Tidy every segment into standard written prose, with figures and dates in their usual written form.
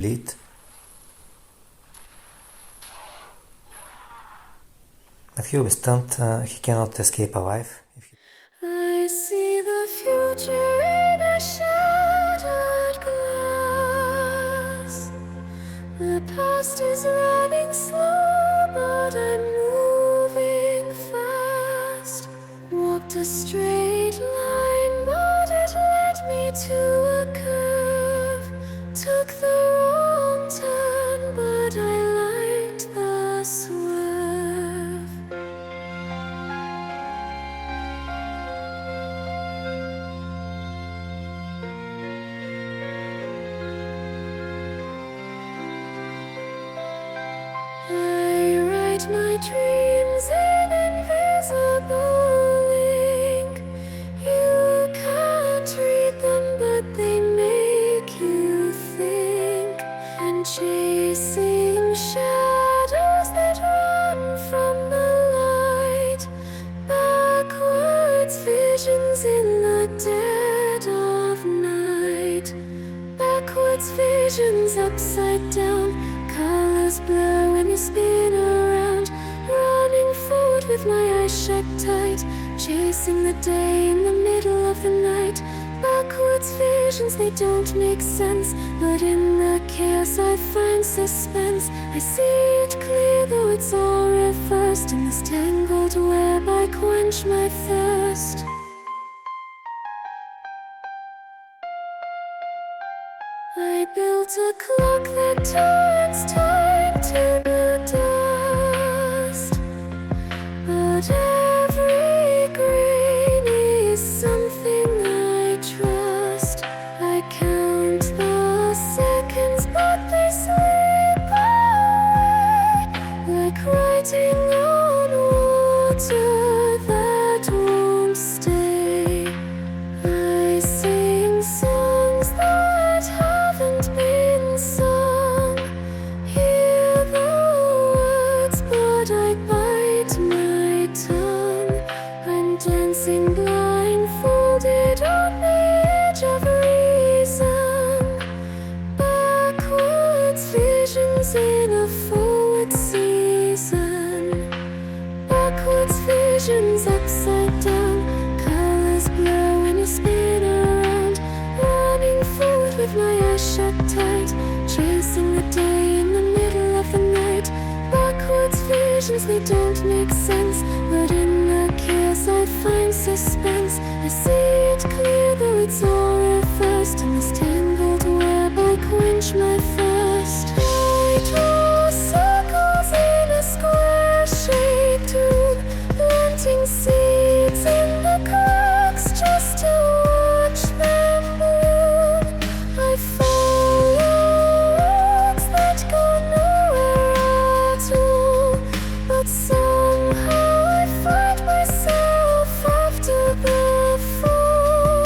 complete. But here we stunned, he cannot escape alive. I see the future in a shattered glass. The past is running slow, but I'm moving fast. Walked a straight line, but it led me to a curve. Took the wrong turn, but I liked the swerve. I write my dreams in invisible ink. You can't read them, but they make you think. And chasing shadows that run from the light. Backwards visions in the dead of night. Backwards visions upside down. Colors blur when you spin around. Running forward with my eyes shut tight. Chasing the day in the middle of the night. Backwards visions, they don't make sense. But in the chaos I find suspense. I see it clear though it's all reversed. In this tangled web I quench my thirst. I built a clock that turns time to dust. But every grain is something I trust. I count the seconds, but they slip away. Like writing on water that won't stay. I sing songs that haven't been sung. Hear the words, but I bite my tongue. I'm dancing blindfolded on the edge of reason. Backwards visions in a forward season. Backwards visions upside down. Colors blur when you spin around. Running forward with my eyes shut tight. Chasing the day in the middle of the night. Backwards visions, they don't make sense. But in the chaos I find suspense. I see it clear though it's all reversed. In this tangled web I quench my thirst. I draw circles in a square shaped tube. Planting seeds in the cracks just to watch them bloom. I follow roads that go nowhere at all. But somehow I find myself after the fall.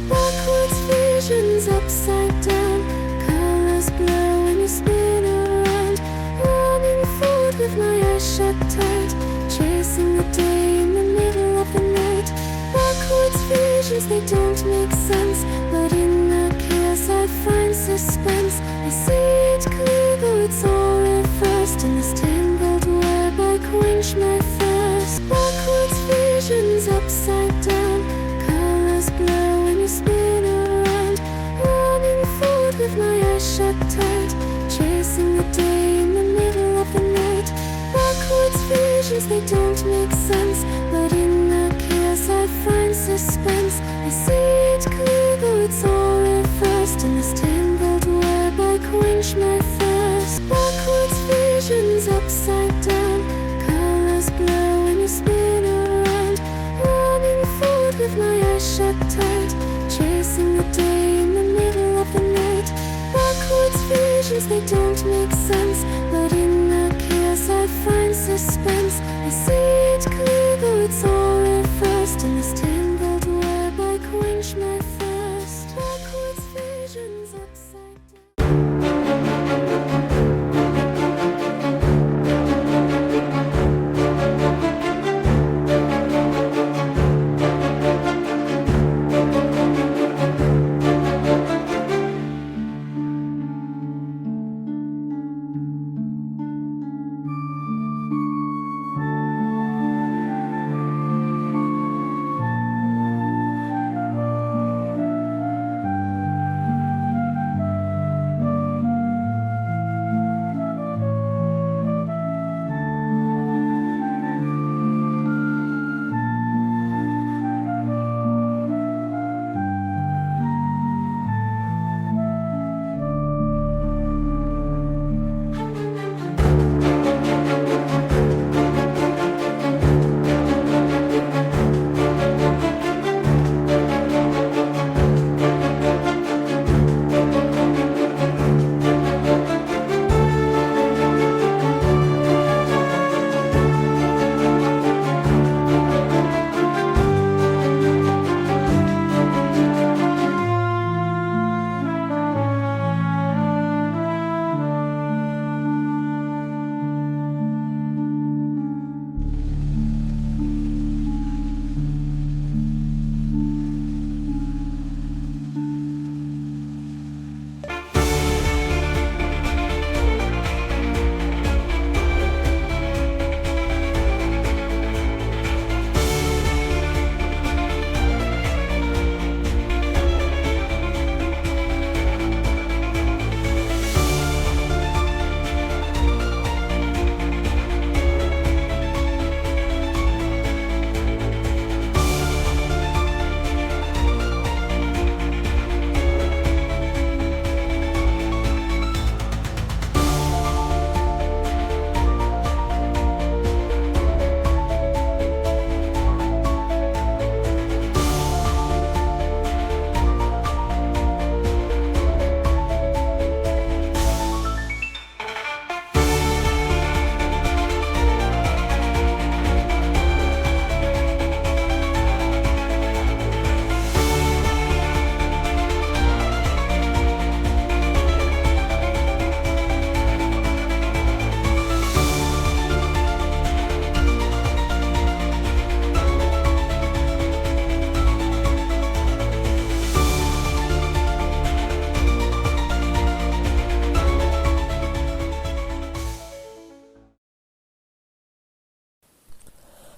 Backwards visions upside down. Colors blur when you spin around. Running forward with my eyes shut tight. Chasing the day in the middle of the night. Backwards visions, they don't make sense. But in the chaos I find suspense. I see it clear though it's all reversed. In this tangled web I quench my thirst. Backwards visions upside down. Colors blur when you spin around. Running forward with my eyes shut tight. Chasing the day in the middle of the night. Backwards visions, they don't make sense. But in the chaos I find suspense. I see it clear though it's all reversed. In this tangled web I quench my thirst. Backwards visions upside down. Colors blur when you spin around. Running forward with my eyes shut tight. Chasing the day in the middle of the night. Backwards visions, they don't make sense. But in the chaos I find suspense. I see it clear though it's all reversed. In this tangled web I quench my thirst. Backwards visions upside down.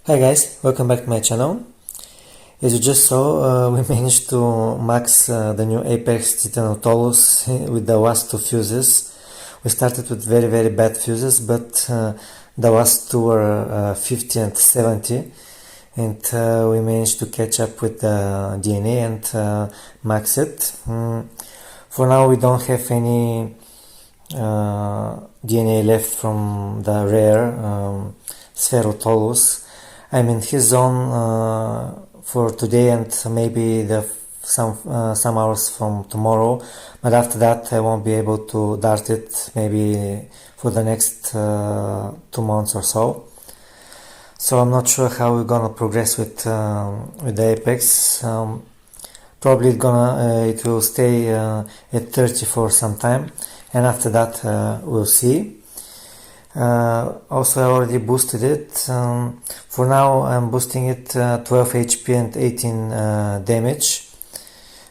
Hi guys, welcome back to my channel. As you just saw, we managed to max the new Apex Titanotholus with the last two fuses. We started with very bad fuses, but the last two were 50 and 70, and we managed to catch up with the DNA and max it. For now we don't have any DNA left from the rare Spherotholus. I'm in his zone for today and maybe some hours from tomorrow, but after that I won't be able to dart it maybe for the next 2 months or so. So I'm not sure how we're gonna progress with the Apex. Probably it will stay at 30 for some time, and after that we'll see. Also I already boosted it. For now I'm boosting it 12 HP and 18 damage.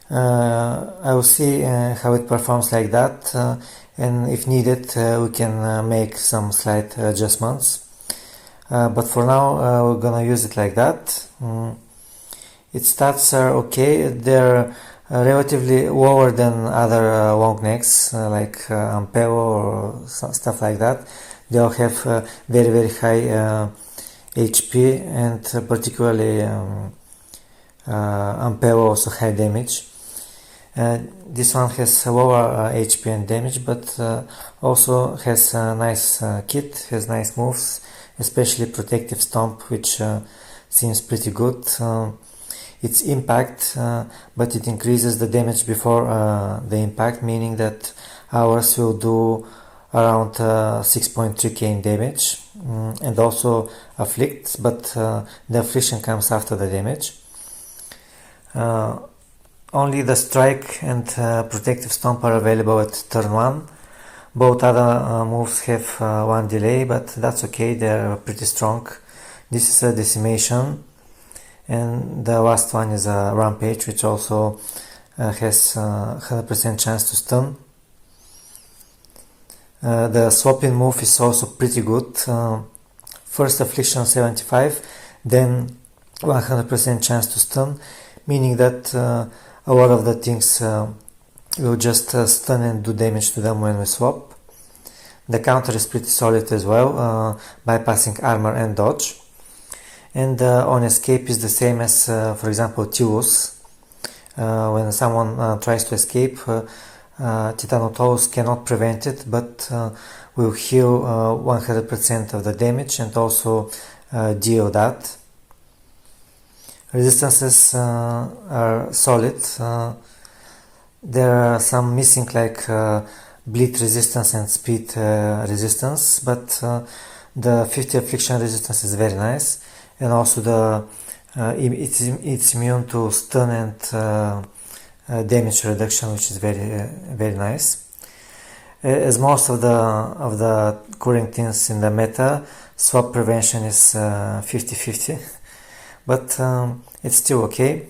I will see how it performs like that, and if needed we can make some slight adjustments. But for now we're gonna use it like that. Its stats are okay. They're relatively lower than other long necks like Ampero or stuff like that. They all have very high HP, and particularly Ampero also high damage. This one has lower HP and damage, but also has a nice kit, has nice moves, especially protective stomp, which seems pretty good. Its impact, but it increases the damage before the impact, meaning that ours will do around 6.3k in damage, and also afflicts, but the affliction comes after the damage. Only the strike and protective stomp are available at turn 1. Both other moves have one delay, but that's okay, they're pretty strong. This is a decimation, and the last one is a rampage, which also has 100% chance to stun. The swapping move is also pretty good. First affliction 75, then 100% chance to stun, meaning that a lot of the things will just stun and do damage to them when we swap. The counter is pretty solid as well, bypassing armor and dodge. And on escape is the same as, for example, Tillus. When someone tries to escape, Titanotholus cannot prevent it, but will heal 100% of the damage and also deal that. Resistances are solid. There are some missing, like bleed resistance and speed resistance, but the 50 affliction resistance is very nice, and also it's immune to stun and damage reduction, which is very nice. As most of the current things in the meta, swap prevention is 50-50, but it's still okay.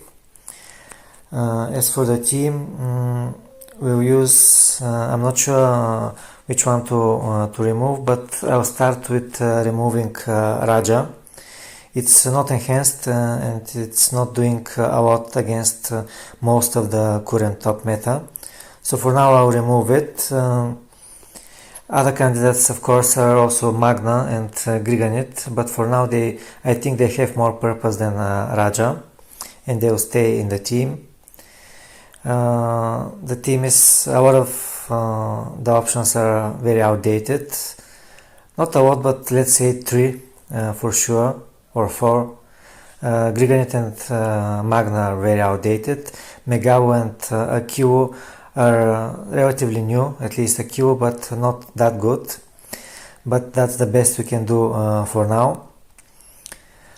As for the team, we'll use, I'm not sure which one to remove, but I'll start with removing Raja. It's not enhanced and it's not doing a lot against most of the current top meta. So for now I'll remove it. Other candidates, of course, are also Magna and Griganit, but for now I think they have more purpose than Raja, and they'll stay in the team. The team is, a lot of the options are very outdated. Not a lot, but let's say 3 for sure, or 4. Griganit and Magna are very outdated. Megao and Akiu are relatively new, at least Akiu, but not that good. But that's the best we can do for now.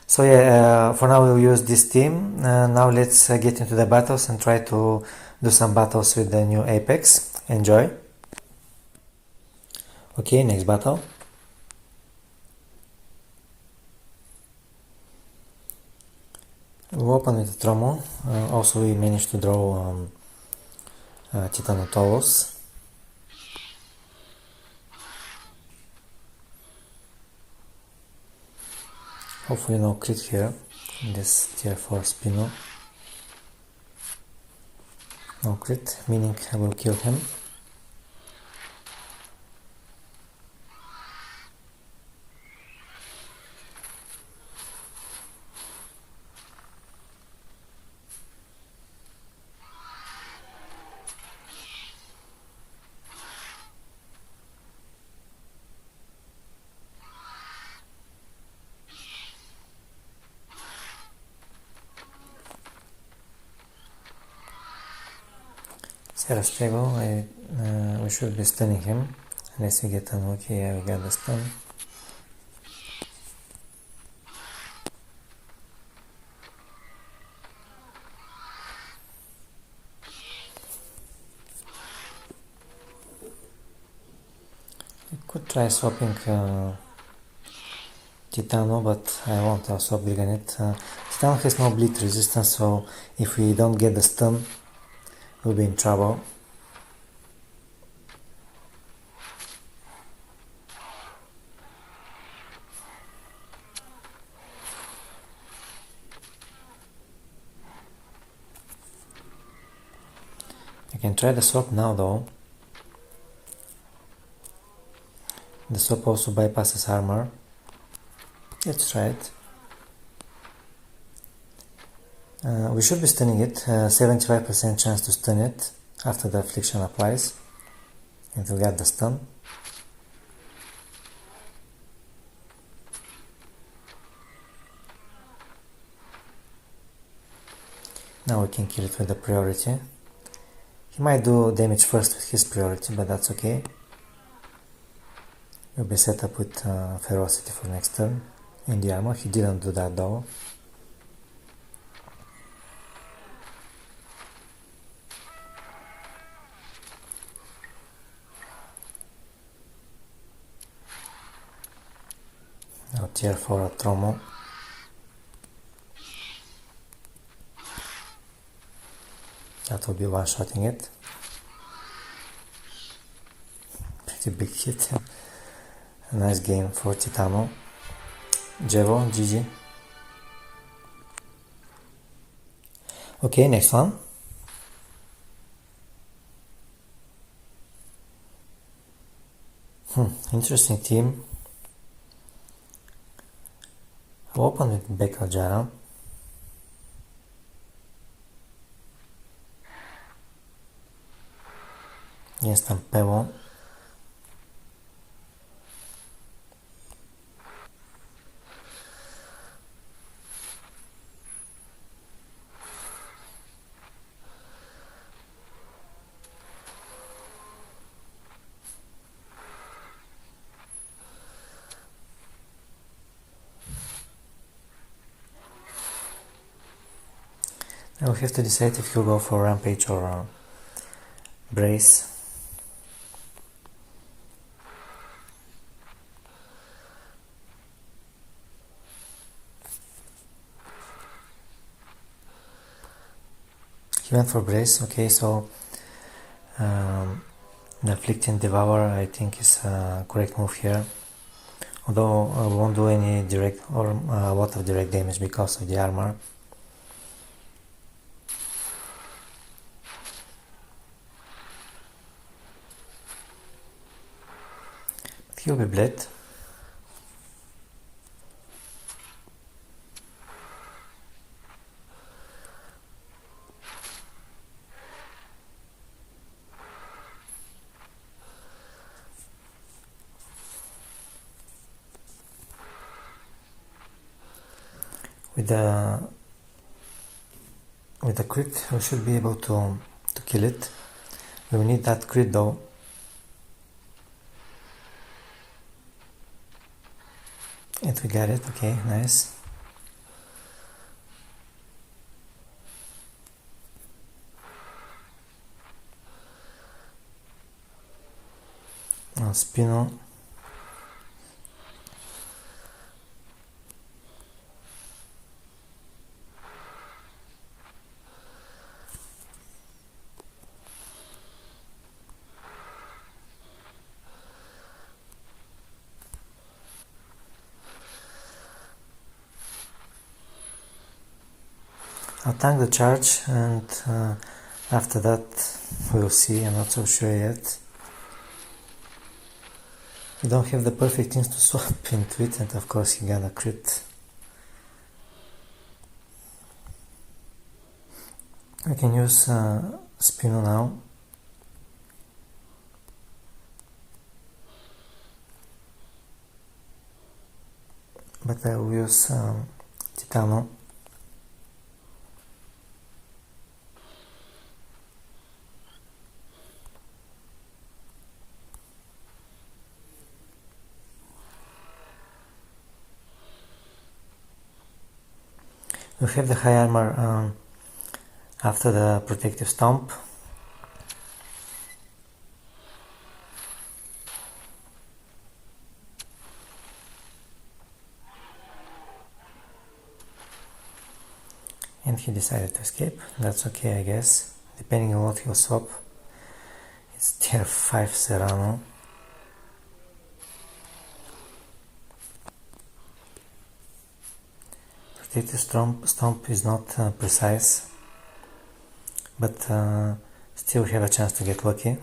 So yeah, for now we'll use this team. Now let's get into the battles and try to do some battles with the new Apex. Enjoy. Okay, next battle. We'll open with the Tromo. Also we managed to draw Titanotholus. Hopefully no crit here in this tier 4 Spino. No crit, meaning I will kill him. Stable, we should be stunning him unless we get unlucky. Yeah, we got the stun. I could try swapping Titano, but I won't swap Briganet. Titano has no bleed resistance, so if we don't get the stun, we'll be in trouble. I can try the swap now though. The swap also bypasses armor. Let's try it. We should be stunning it. 75% chance to stun it after the affliction applies. And we got the stun. Now we can kill it with the priority. He might do damage first with his priority, but that's okay. We'll be set up with ferocity for next turn in the armor. He didn't do that though. Now tier 4 Tromo. That will be one-shotting it. Pretty big hit. A nice game for Titano. Jevo, GG. Okay, next one. Interesting team. I'll open with Bekaljara. Against Ampevo. Now we have to decide if you go for Rampage or Brace. He went for Brace, okay, so the Afflict and Devour I think is a correct move here. Although I won't do any direct or a lot of direct damage because of the armor. But he'll be bled. With the crit we should be able to kill it. We will need that crit though. And we got it, okay, nice. Now Spino. I'll tank the charge, and after that we'll see. I'm not so sure yet. You don't have the perfect things to swap into it, and of course you gonna crit. I can use Spino now. But I will use Titano. We have the high armor after the protective stomp. And he decided to escape. That's okay, I guess. Depending on what he'll swap. It's tier 5 Serrano. Protective stomp is not precise, but still have a chance to get lucky.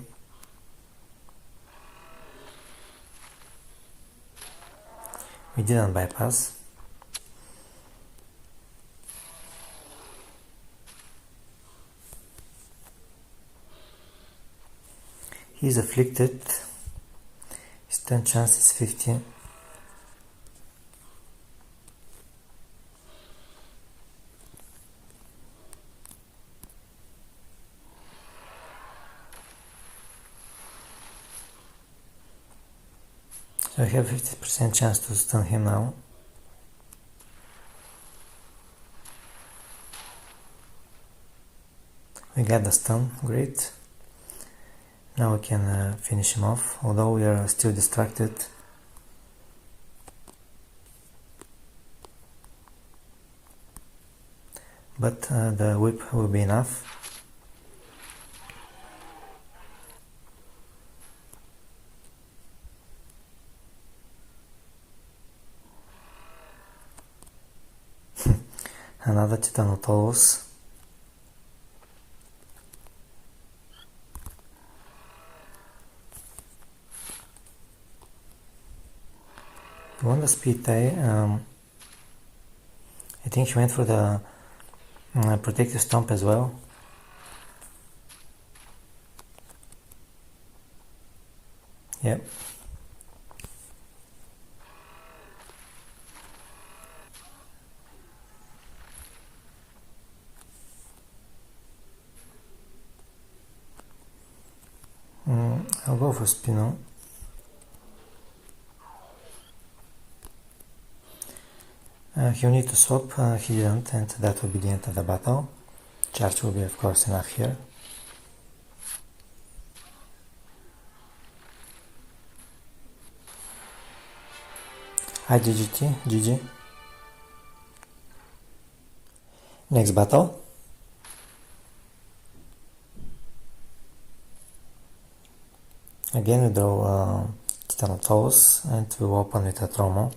We didn't bypass. He's afflicted. His turn chance is 50. So I have 50% chance to stun him now. We got the stun, great. Now we can finish him off, although we are still distracted. But the whip will be enough. Another Titanotholus. He won the speed tie. I think he went for the protective stomp as well. Yep. I'll go for Spino. He'll need to swap, he didn't, and that will be the end of the battle. Charge will be of course enough here. Hi GGT, GG. Next battle. Again we draw Titanotholus and we open with a Tromo.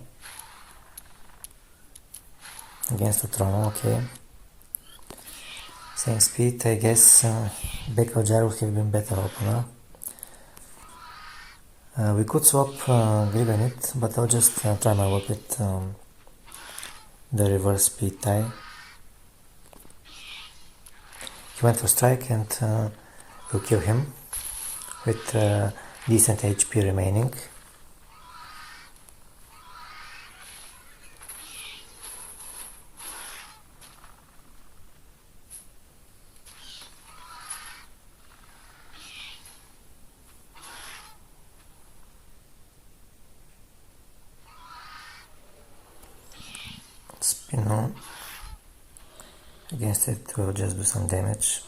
Against the Tromo, okay. Same speed, I guess Beko Jar would have been better opener. We could swap Grivenit, but I'll just try my luck with the reverse speed tie. He went for strike and we'll kill him with decent HP remaining. Spino. Against it we'll just do some damage.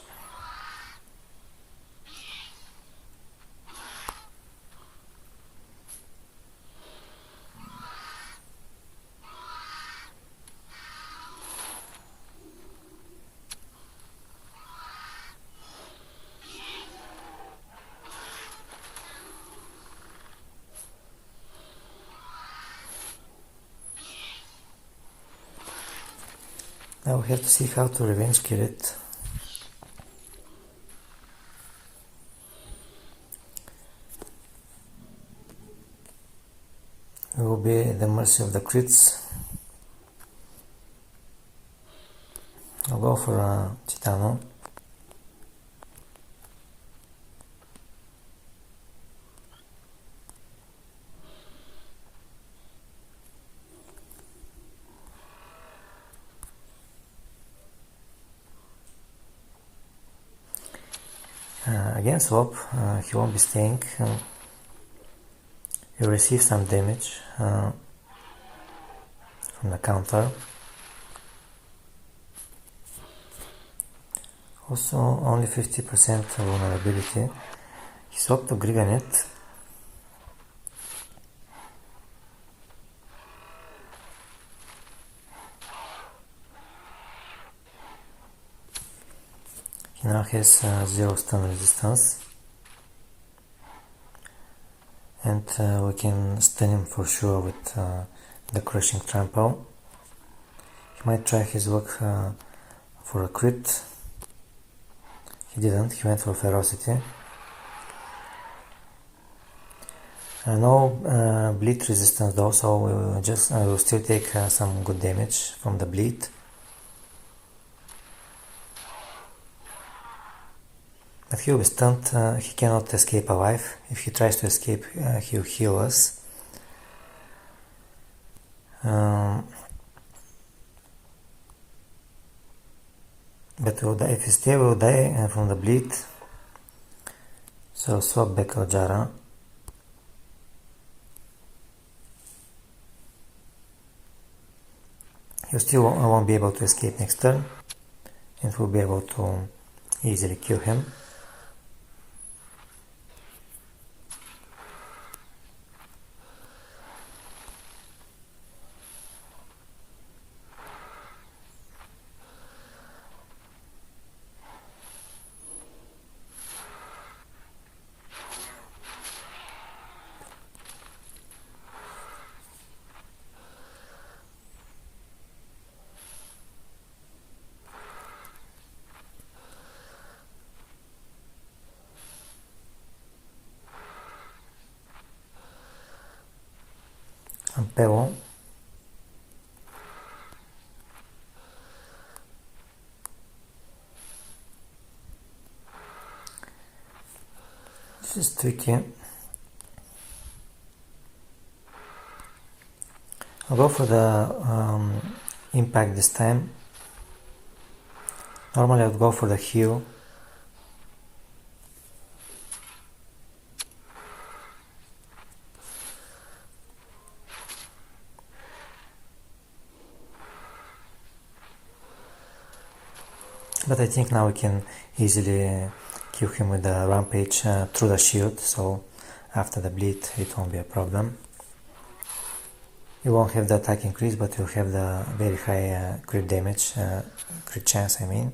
Now we have to see how to revenge kill it. We will be at the mercy of the crits. I'll go for a Titano. Again swap, he won't be staying. He'll receive some damage from the counter. Also only 50% vulnerability. He swapped to Griganet. He now has 0 stun resistance. And we can stun him for sure with the crushing trample. He might try his luck for a crit. He didn't, he went for ferocity. No bleed resistance though, so we will still take some good damage from the bleed. But he will be stunned, he cannot escape alive. If he tries to escape, he will heal us. But if he stays, we will die from the bleed. So swap back Aljara. He still won't be able to escape next turn, and we'll be able to easily kill him. Ampero. This is tricky. I'll go for the impact this time. Normally I would go for the heal. But I think now we can easily kill him with the rampage through the shield, so after the bleed it won't be a problem. You won't have the attack increase, but you'll have the very high crit damage, crit chance I mean.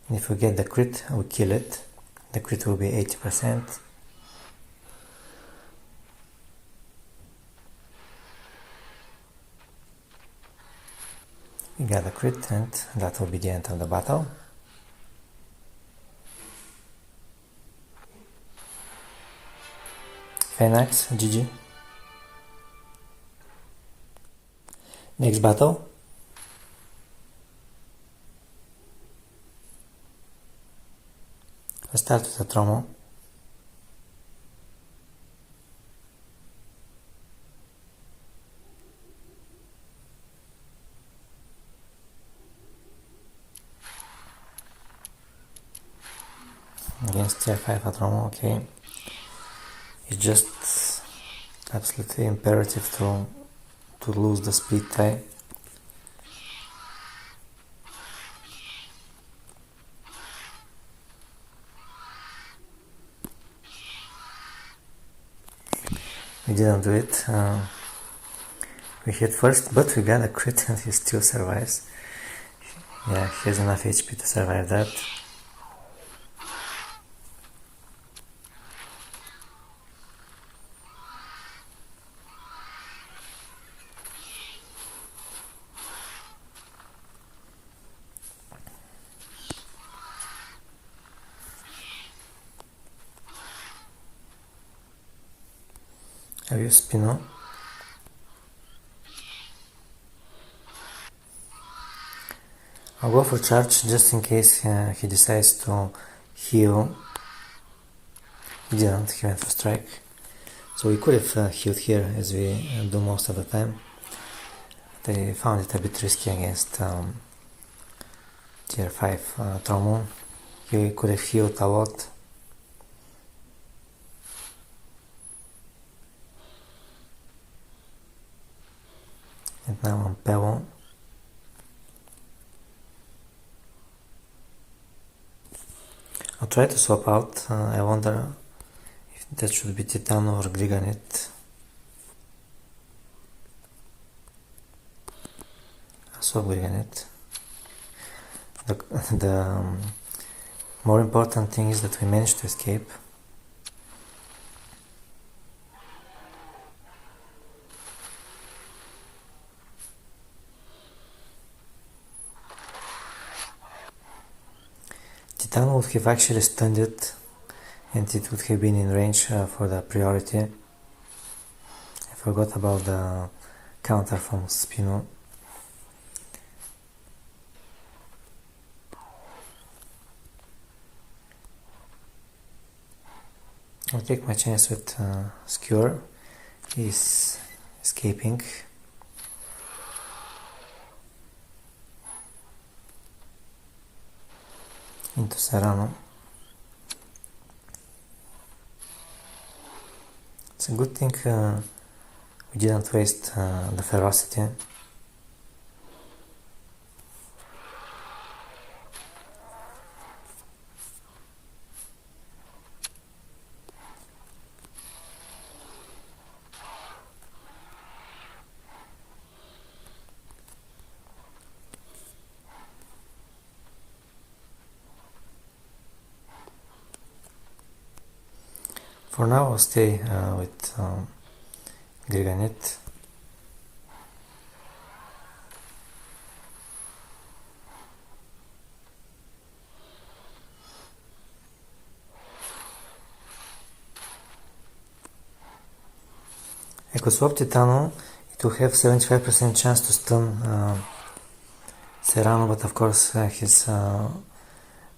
And if we get the crit, we kill it. The crit will be 80%. We got the crit, and that will be the end of the battle. Phalanx, GG. Next battle. Let's start with the Tromo. Against tier 5 Atromo, okay. It's just absolutely imperative to lose the speed tie. We didn't do it. We hit first, but we got a crit and he still survives. Yeah, he has enough HP to survive that. I'll use Spino. I'll go for charge just in case he decides to heal. He didn't, he went for strike. So we could have healed here as we do most of the time. But I found it a bit risky against tier 5 Trombone. He could have healed a lot. And now on Pebble. I'll try to swap out. I wonder if that should be Titano or Griganit. I'll swap Griganit. The more important thing is that we managed to escape. Titano would have actually stunned it and it would have been in range for the priority. I forgot about the counter from Spino. I'll take my chance with Skewer. He's escaping. Into Serrano. It's a good thing we didn't waste the ferocity. For now I'll stay with Griganit. I could swap Titano, it will have 75% chance to stun Serrano, but of course his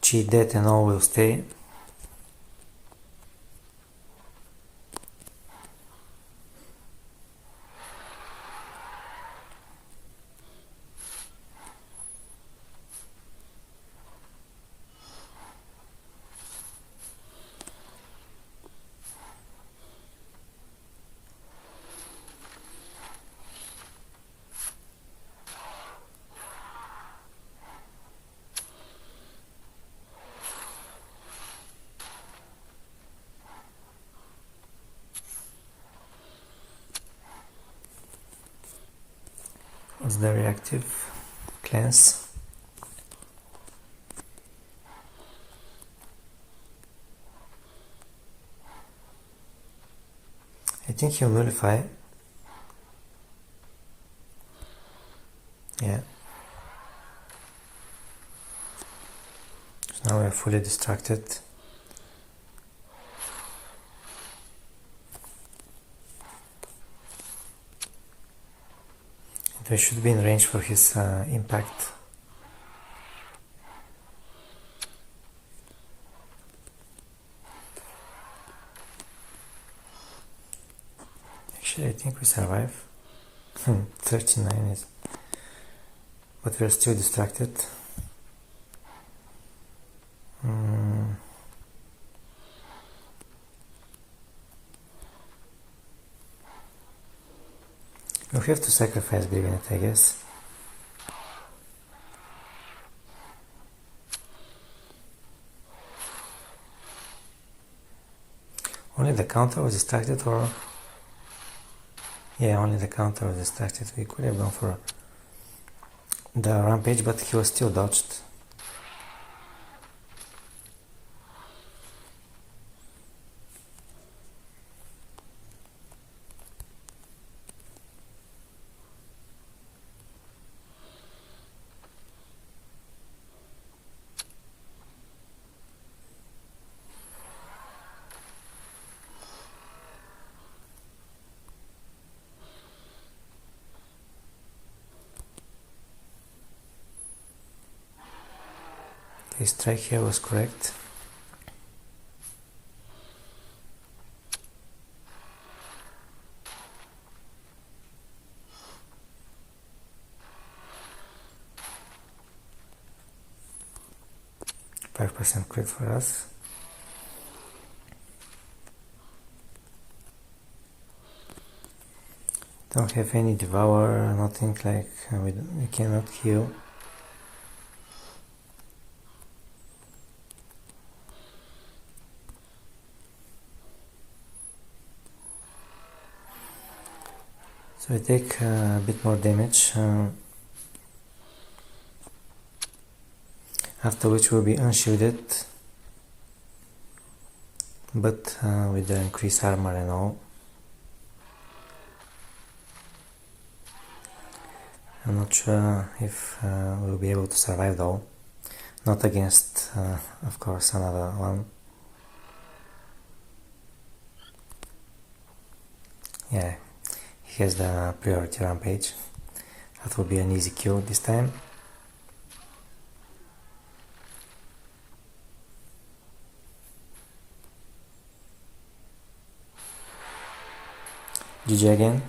cheat death and all will stay. Was the reactive cleanse. I think he'll nullify. Yeah. So now we're fully distracted. We should be in range for his impact. Actually, I think we survive. 39 is... But we're still distracted. We'll have to sacrifice Griganit, I guess. Only the counter was distracted, or... Yeah, only the counter was distracted. We could have gone for the rampage, but he was still dodged. His strike here was correct. %5 crit for us. Don't have any devour, nothing like we cannot heal. So we take a bit more damage, after which we'll be unshielded, but with the increased armor and all. I'm not sure if we'll be able to survive though. Not against, of course, another one. Yeah, he has the priority rampage. That will be an easy kill this time. GG again.